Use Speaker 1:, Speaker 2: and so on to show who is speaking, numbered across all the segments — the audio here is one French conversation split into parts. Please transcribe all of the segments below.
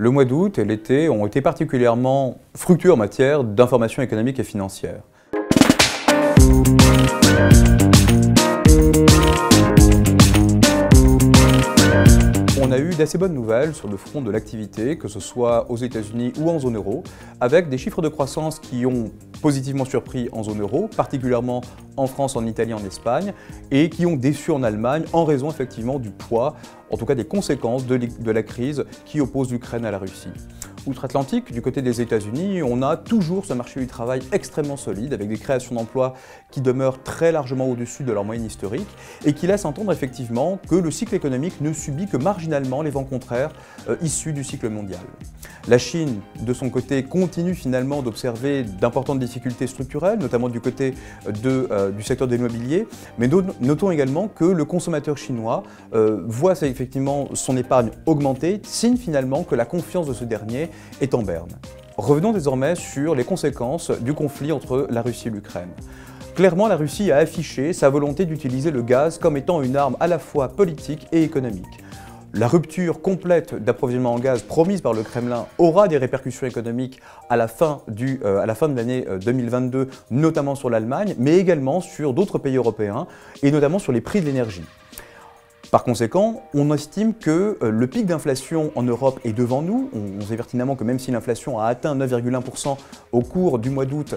Speaker 1: Le mois d'août et l'été ont été particulièrement fructueux en matière d'information économique et financière. On a eu d'assez bonnes nouvelles sur le front de l'activité, que ce soit aux États-Unis ou en zone euro, avec des chiffres de croissance qui ont positivement surpris en zone euro, particulièrement en France, en Italie, en Espagne, et qui ont déçu en Allemagne en raison effectivement du poids, en tout cas des conséquences de la crise qui oppose l'Ukraine à la Russie. Outre-Atlantique, du côté des États-Unis, on a toujours ce marché du travail extrêmement solide, avec des créations d'emplois qui demeurent très largement au-dessus de leur moyenne historique, et qui laissent entendre effectivement que le cycle économique ne subit que marginalement les vents contraires issus du cycle mondial. La Chine, de son côté, continue finalement d'observer d'importantes difficultés structurelles, notamment du côté du secteur de l'immobilier, mais notons également que le consommateur chinois voit effectivement son épargne augmenter, signe finalement que la confiance de ce dernier est en berne. Revenons désormais sur les conséquences du conflit entre la Russie et l'Ukraine. Clairement, la Russie a affiché sa volonté d'utiliser le gaz comme étant une arme à la fois politique et économique. La rupture complète d'approvisionnement en gaz promise par le Kremlin aura des répercussions économiques à la fin de l'année 2022, notamment sur l'Allemagne, mais également sur d'autres pays européens, et notamment sur les prix de l'énergie. Par conséquent, on estime que le pic d'inflation en Europe est devant nous. On sait pertinemment que même si l'inflation a atteint 9,1% au cours du mois d'août,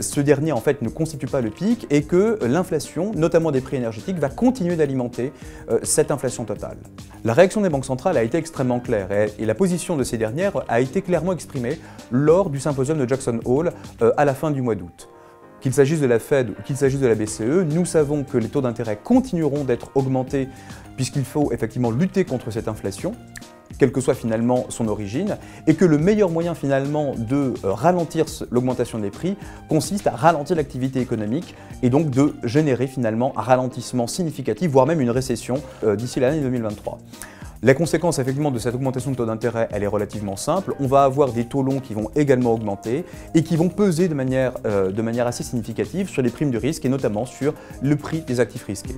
Speaker 1: ce dernier en fait ne constitue pas le pic et que l'inflation, notamment des prix énergétiques, va continuer d'alimenter cette inflation totale. La réaction des banques centrales a été extrêmement claire et la position de ces dernières a été clairement exprimée lors du symposium de Jackson Hole à la fin du mois d'août. Qu'il s'agisse de la Fed ou qu'il s'agisse de la BCE, nous savons que les taux d'intérêt continueront d'être augmentés puisqu'il faut effectivement lutter contre cette inflation, quelle que soit finalement son origine, et que le meilleur moyen finalement de ralentir l'augmentation des prix consiste à ralentir l'activité économique et donc de générer finalement un ralentissement significatif, voire même une récession d'ici l'année 2023. La conséquence effectivement de cette augmentation de taux d'intérêt, elle est relativement simple. On va avoir des taux longs qui vont également augmenter et qui vont peser de manière assez significative sur les primes de risque et notamment sur le prix des actifs risqués.